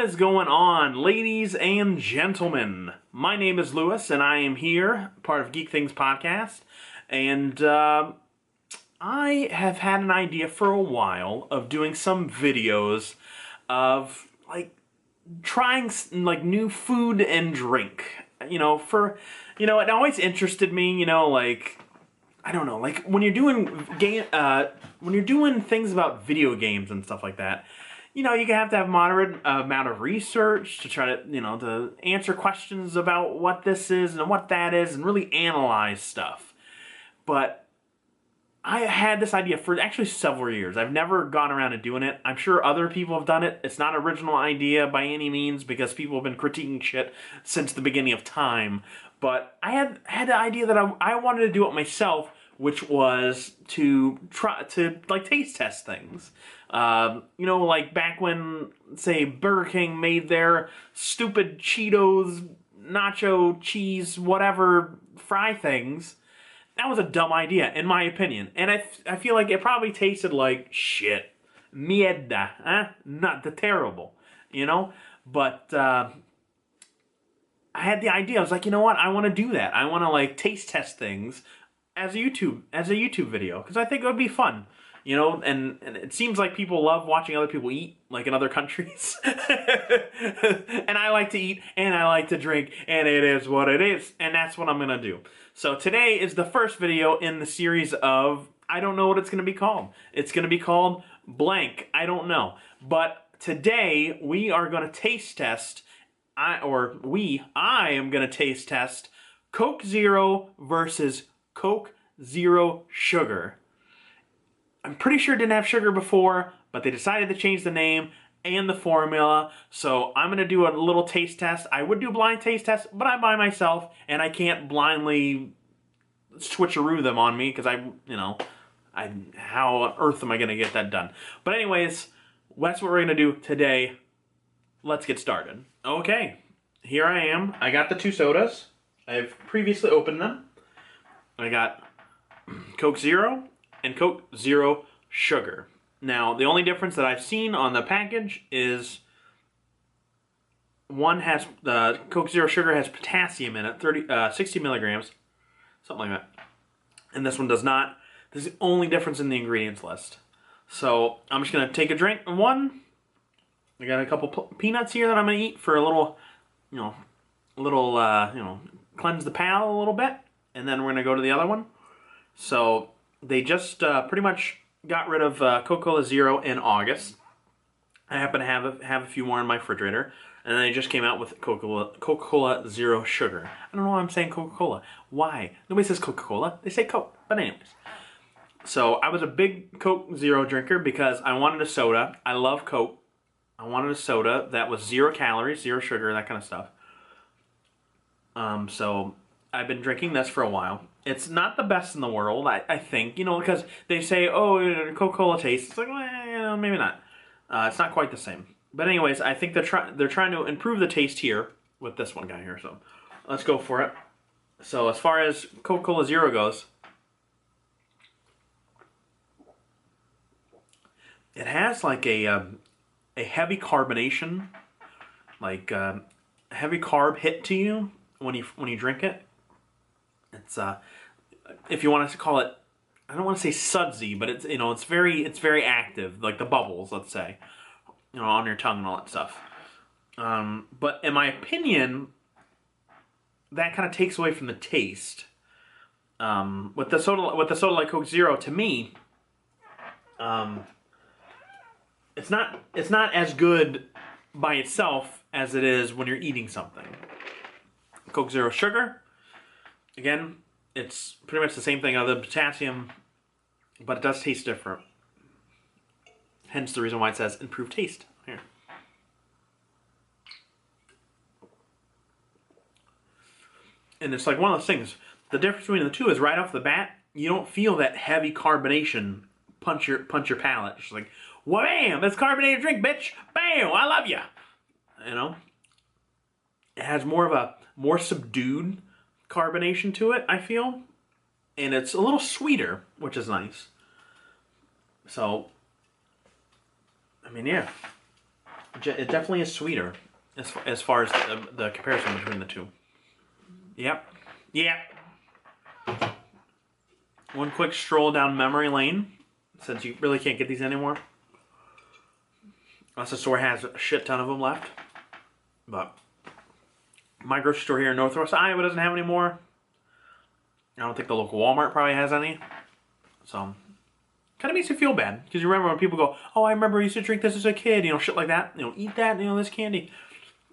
is going on, ladies and gentlemen? My name is Lewis, and I am here, part of Geek Things Podcast, and I have had an idea for a while of doing some videos of, like, trying, like, new food and drink. It always interested me, like, I don't know, like, when you're doing things about video games and stuff like that, you have to have moderate amount of research to try to, to answer questions about what this is and what that is and really analyze stuff. But I had this idea for actually several years. I've never gone around to doing it. I'm sure other people have done it. It's not an original idea by any means because people have been critiquing shit since the beginning of time. But I had the idea that I wanted to do it myself, which was to try to, like, taste test things. Like back when, say, Burger King made their stupid Cheetos, nacho cheese, whatever, fry things. That was a dumb idea, in my opinion. And I feel like it probably tasted like shit. Mierda. Not the terrible. But I had the idea. I was like, you know what? I want to do that. I want to, like, taste test things as a YouTube video. Because I think it would be fun. And it seems like people love watching other people eat, like in other countries. And I like to eat, and I like to drink, and it is what it is. And that's what I'm going to do. So today is the first video in the series of, I don't know what it's going to be called. It's going to be called blank. I don't know. But today we are going to taste test, I am going to taste test Coke Zero versus Coke Zero Sugar. I'm pretty sure it didn't have sugar before, but they decided to change the name and the formula. So I'm going to do a little taste test. I would do a blind taste test, but I'm by myself, and I can't blindly switcheroo them on me because how on earth am I going to get that done? But anyways, that's what we're going to do today. Let's get started. Okay, here I am. I got the two sodas. I've previously opened them. I got Coke Zero and Coke Zero Sugar. Now, the only difference that I've seen on the package is one has, the Coke Zero Sugar has potassium in it, 60 milligrams, something like that. And this one does not. This is the only difference in the ingredients list. So, I'm just going to take a drink of one. I got a couple peanuts here that I'm going to eat for a little, cleanse the palate a little bit. And then we're going to go to the other one. So, they just pretty much got rid of Coca Cola Zero in August. I happen to have a few more in my refrigerator. And then they just came out with Coca Cola Zero Sugar. I don't know why I'm saying Coca Cola. Why? Nobody says Coca Cola. They say Coke. But anyways. So I was a big Coke Zero drinker because I wanted a soda. I love Coke. I wanted a soda that was 0 calories, 0 sugar, that kind of stuff. So I've been drinking this for a while. It's not the best in the world, I think, because they say, oh, Coca-Cola tastes. It's like, well, maybe not. It's not quite the same. But anyways, I think they're trying to improve the taste here with this one guy here. So let's go for it. So as far as Coca-Cola Zero goes, it has like a heavy carbonation, like a heavy carb hit to you when you drink it. It's if you want to call it, I don't want to say sudsy, but it's it's very active, like the bubbles, let's say, on your tongue and all that stuff. But in my opinion, that kind of takes away from the taste. With the soda like Coke Zero, to me, it's not as good by itself as it is when you're eating something. Coke Zero Sugar, again, it's pretty much the same thing other than potassium, but it does taste different. Hence the reason why it says improved taste here. And it's like one of those things. The difference between the two is right off the bat, you don't feel that heavy carbonation punch your palate. It's like, wham! It's carbonated drink, bitch. Bam! I love ya. It has more subdued carbonation to it, I feel. And it's a little sweeter, which is nice. So, I mean, yeah. It definitely is sweeter as far as the comparison between the two. Yep. Yep. One quick stroll down memory lane, since you really can't get these anymore. Unless the store has a shit ton of them left. But my grocery store here in Northwest Iowa doesn't have any more. I don't think the local Walmart probably has any. So, kind of makes you feel bad. Because you remember when people go, oh, I remember I used to drink this as a kid, you know, shit like that. You know, eat that, you know, this candy.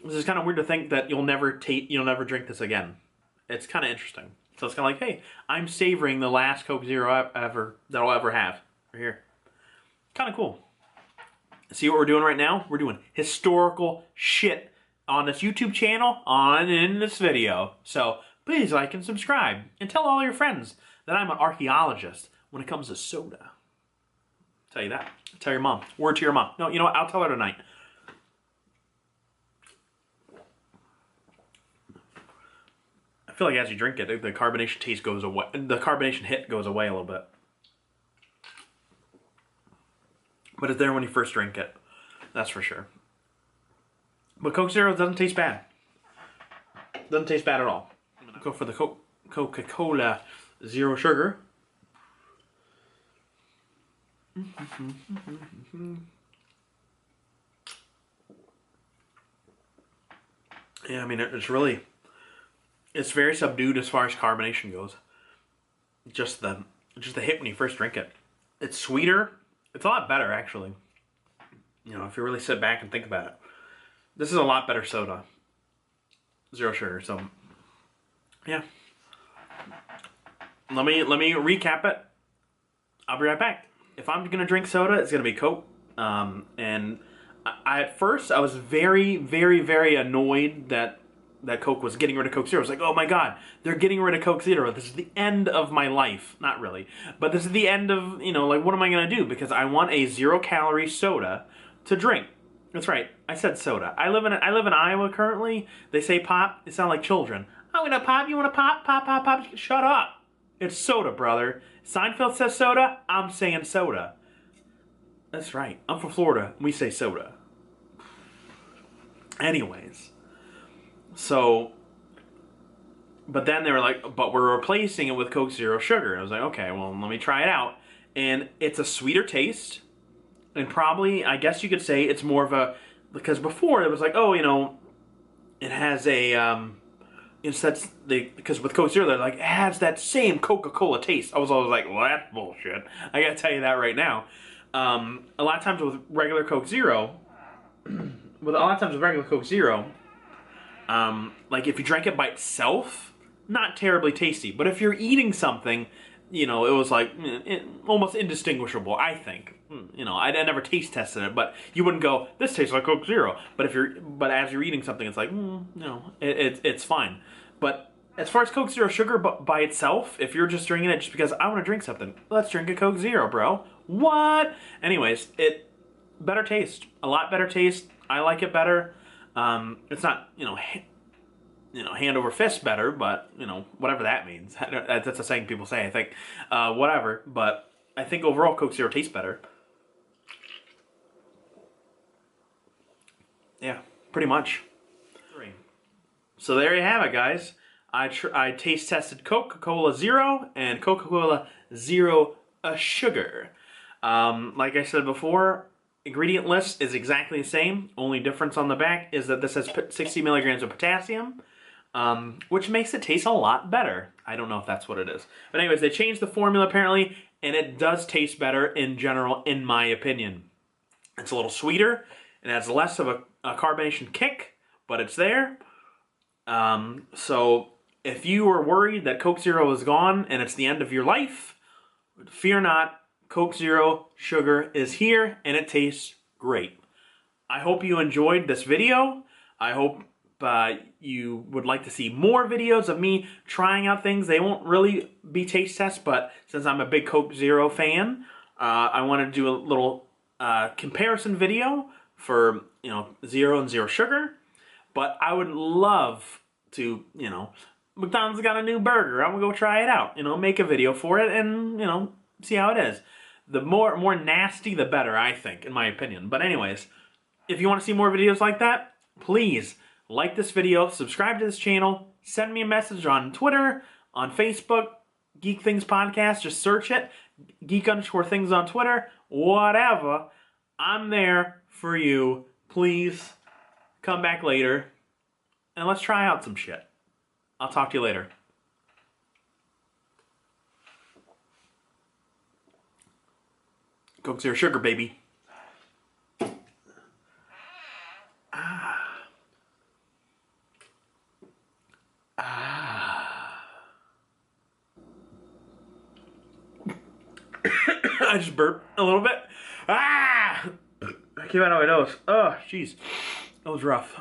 This is kind of weird to think that you'll never drink this again. It's kind of interesting. So it's kind of like, hey, I'm savoring the last Coke Zero that I'll ever have. Right here. Kind of cool. See what we're doing right now? We're doing historical shit on this YouTube channel, on in this video. So please like and subscribe. And tell all your friends that I'm an archaeologist when it comes to soda. Tell you that. Tell your mom. Word to your mom. No, you know what? I'll tell her tonight. I feel like as you drink it, the carbonation taste goes away. The carbonation hit goes away a little bit. But it's there when you first drink it. That's for sure. But Coke Zero doesn't taste bad. Doesn't taste bad at all. I'm going to go for the Coca Cola Zero Sugar. Yeah, I mean, it's very subdued as far as carbonation goes. Just the hit when you first drink it. It's sweeter. It's a lot better, actually. You know, if you really sit back and think about it. This is a lot better soda. Zero sugar, so yeah. Let me recap it. I'll be right back. If I'm gonna drink soda, it's gonna be Coke. And at first I was very, very, very annoyed that Coke was getting rid of Coke Zero. I was like, oh my god, they're getting rid of Coke Zero. This is the end of my life. Not really. But this is the end of, you know, like, what am I going to do? Because I want a 0-calorie soda to drink. That's right. I said soda. I live in Iowa currently. They say pop. They sound like children. I'm going to pop. You want to pop? Pop, pop, pop. Shut up. It's soda, brother. Seinfeld says soda. I'm saying soda. That's right. I'm from Florida. We say soda. Anyways. So, but then they were like, but we're replacing it with Coke Zero Sugar. I was like, okay, well, let me try it out. And it's a sweeter taste. And probably, I guess you could say it's more of a, because before it was like, oh, you know, it has a, because with Coke Zero, they're like, it has that same Coca Cola taste. I was always like, well, that's bullshit. I gotta tell you that right now. A lot of times with regular Coke Zero, like if you drank it by itself, not terribly tasty. But if you're eating something, you know, it was like almost indistinguishable, I think. You know, I never taste tested it, but you wouldn't go, this tastes like Coke Zero. But as you're eating something, it's like, no, it's fine. But as far as Coke Zero Sugar by itself, if you're just drinking it just because I want to drink something, let's drink a Coke Zero, bro. What? Anyways, better taste, a lot better taste. I like it better. It's not, hand over fist better, but, whatever that means. That's a saying people say, I think. Whatever, but I think overall Coke Zero tastes better. Yeah, pretty much. So there you have it, guys. I taste tested Coca Cola Zero and Coca Cola Zero Sugar. Like I said before, ingredient list is exactly the same. Only difference on the back is that this has 60 milligrams of potassium, which makes it taste a lot better. I don't know if that's what it is. But anyways, they changed the formula apparently, and it does taste better in general, in my opinion. It's a little sweeter. It has less of a carbonation kick, but it's there. So if you were worried that Coke Zero is gone and it's the end of your life, fear not. Coke Zero Sugar is here, and it tastes great. I hope you enjoyed this video. I hope you would like to see more videos of me trying out things. They won't really be taste tests, but since I'm a big Coke Zero fan, I want to do a little comparison video for, Zero and Zero Sugar. But I would love to, McDonald's got a new burger. I'm going to go try it out. Make a video for it and, see how it is. The more nasty, the better, I think, in my opinion. But anyways, If you want to see more videos like that, please like this video, subscribe to this channel, send me a message on Twitter, on Facebook, Geek Things Podcast, just search it, geek_things on Twitter, whatever. I'm there for you. Please come back later and let's try out some shit. I'll talk to you later. Coke Zero Sugar, baby. I just burped a little bit. That came out of my nose. Oh, jeez. That was rough.